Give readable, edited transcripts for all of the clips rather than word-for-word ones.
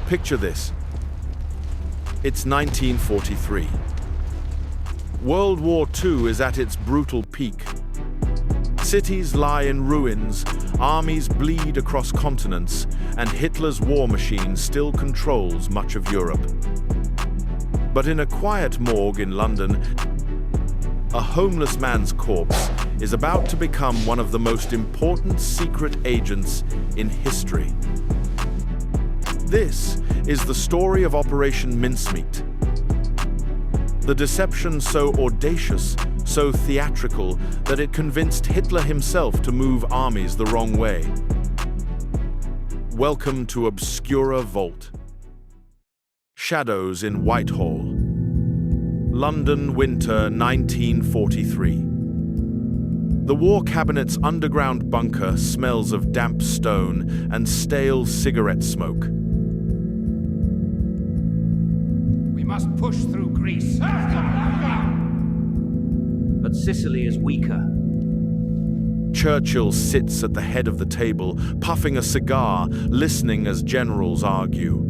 Picture this. It's 1943. World War II is at its brutal peak. Cities lie in ruins, armies bleed across continents, and Hitler's war machine still controls much of Europe. But in a quiet morgue in London, a homeless man's corpse is about to become one of the most important secret agents in history. This is the story of Operation Mincemeat. The deception so audacious, so theatrical, that it convinced Hitler himself to move armies the wrong way. Welcome to Obscura Vault. Shadows in Whitehall. London, winter 1943. The War Cabinet's underground bunker smells of damp stone and stale cigarette smoke. We must push through Greece. But Sicily is weaker. Churchill sits at the head of the table, puffing a cigar, listening as generals argue.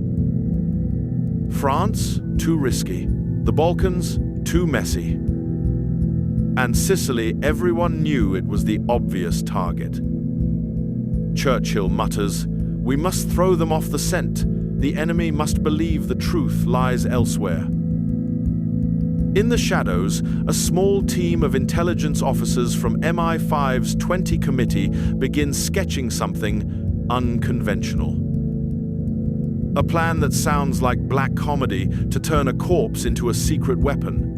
France, too risky. The Balkans, too messy. And Sicily, everyone knew it was the obvious target. Churchill mutters, "We must throw them off the scent. The enemy must believe the truth lies elsewhere." In the shadows, a small team of intelligence officers from MI5's 20 Committee begins sketching something unconventional. A plan that sounds like black comedy to turn a corpse into a secret weapon.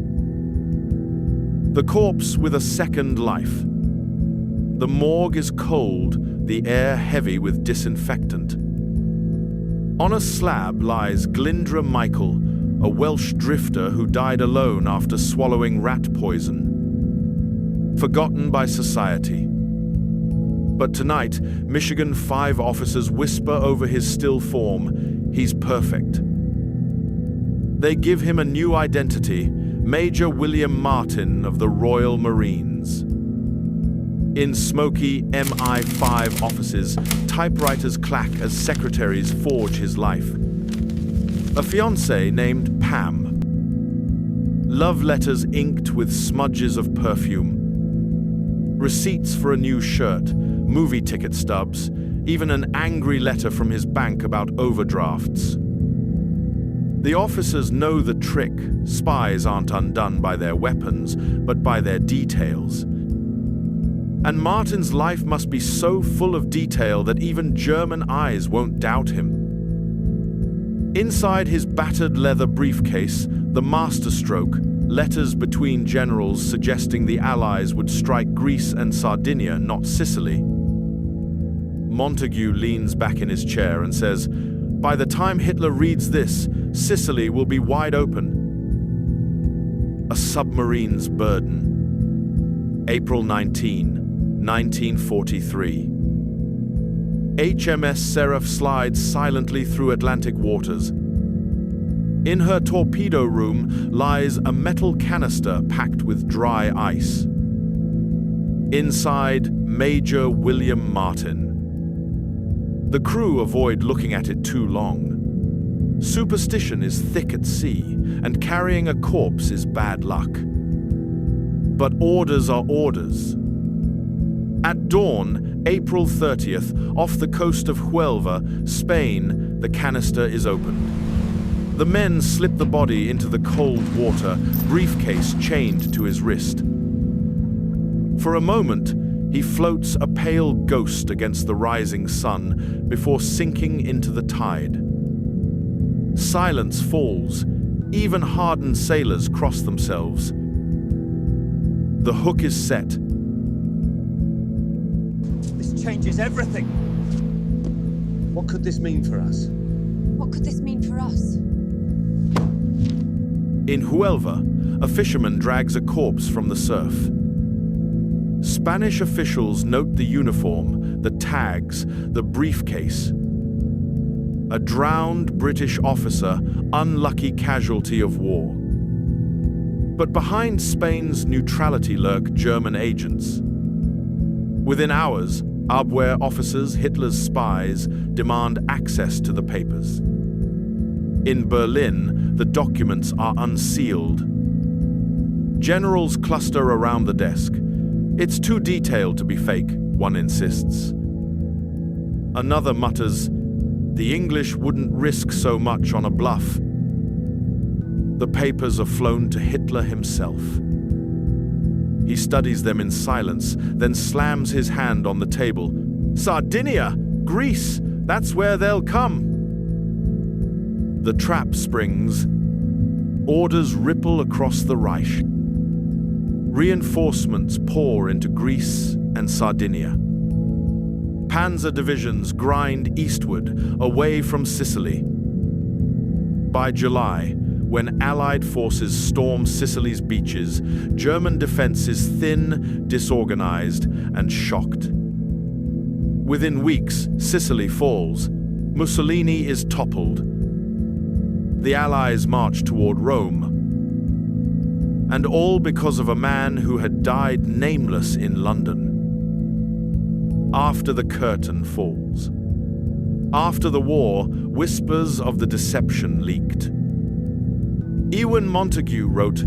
The corpse with a second life. The morgue is cold, the air heavy with disinfectant. On a slab lies Glyndra Michael, a Welsh drifter who died alone after swallowing rat poison. Forgotten by society. But tonight, Michigan 5 officers whisper over his still form, he's perfect. They give him a new identity, Major William Martin of the Royal Marines. In smoky MI5 offices, typewriters clack as secretaries forge his life. A fiancée named Pam. Love letters inked with smudges of perfume. Receipts for a new shirt, movie ticket stubs, even an angry letter from his bank about overdrafts. The officers know the trick. Spies aren't undone by their weapons, but by their details. And Martin's life must be so full of detail that even German eyes won't doubt him. Inside his battered leather briefcase, the masterstroke, letters between generals suggesting the Allies would strike Greece and Sardinia, not Sicily. Montague leans back in his chair and says, "By the time Hitler reads this, Sicily will be wide open." A submarine's burden. April 19, 1943. HMS Seraph slides silently through Atlantic waters. In her torpedo room lies a metal canister packed with dry ice. Inside, Major William Martin. The crew avoid looking at it too long. Superstition is thick at sea, and carrying a corpse is bad luck. But orders are orders. At dawn, April 30th, off the coast of Huelva, Spain, the canister is opened. The men slip the body into the cold water, briefcase chained to his wrist. For a moment, he floats a pale ghost against the rising sun before sinking into the tide. Silence falls. Even hardened sailors cross themselves. The hook is set. This changes everything. What could this mean for us? What could this mean for us? In Huelva, a fisherman drags a corpse from the surf. Spanish officials note the uniform, the tags, the briefcase. A drowned British officer, unlucky casualty of war. But behind Spain's neutrality lurk German agents. Within hours, Abwehr officers, Hitler's spies, demand access to the papers. In Berlin, the documents are unsealed. Generals cluster around the desk. It's too detailed to be fake, one insists. Another mutters, the English wouldn't risk so much on a bluff. The papers are flown to Hitler himself. He studies them in silence, then slams his hand on the table. Sardinia! Greece! That's where they'll come! The trap springs. Orders ripple across the Reich. Reinforcements pour into Greece and Sardinia. Panzer divisions grind eastward, away from Sicily. By July, when Allied forces storm Sicily's beaches, German defense is thin, disorganized, and shocked. Within weeks, Sicily falls. Mussolini is toppled. The Allies march toward Rome. And all because of a man who had died nameless in London. After the curtain falls. After the war, whispers of the deception leaked. Ewan Montague wrote,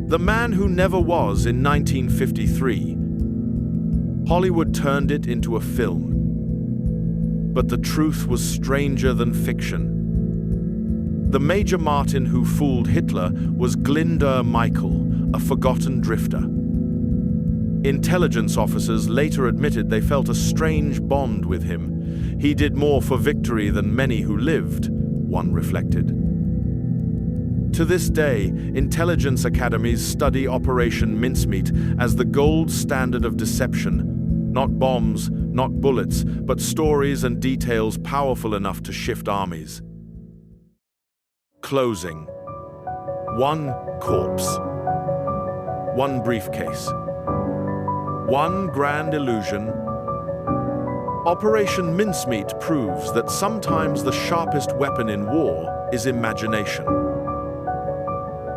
"The Man Who Never Was" in 1953. Hollywood turned it into a film. But the truth was stranger than fiction. The Major Martin who fooled Hitler was Glyndŵr Michael, a forgotten drifter. Intelligence officers later admitted they felt a strange bond with him. He did more for victory than many who lived, one reflected. To this day, intelligence academies study Operation Mincemeat as the gold standard of deception. Not bombs, not bullets, but stories and details powerful enough to shift armies. Closing. One corpse. One briefcase. One grand illusion. Operation Mincemeat proves that sometimes the sharpest weapon in war is imagination.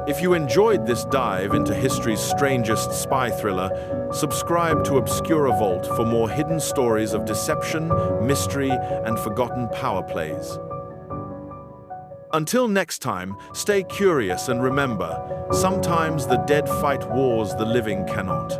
If you enjoyed this dive into history's strangest spy thriller, subscribe to Obscura Vault for more hidden stories of deception, mystery, and forgotten power plays. Until next time, stay curious and remember, sometimes the dead fight wars the living cannot.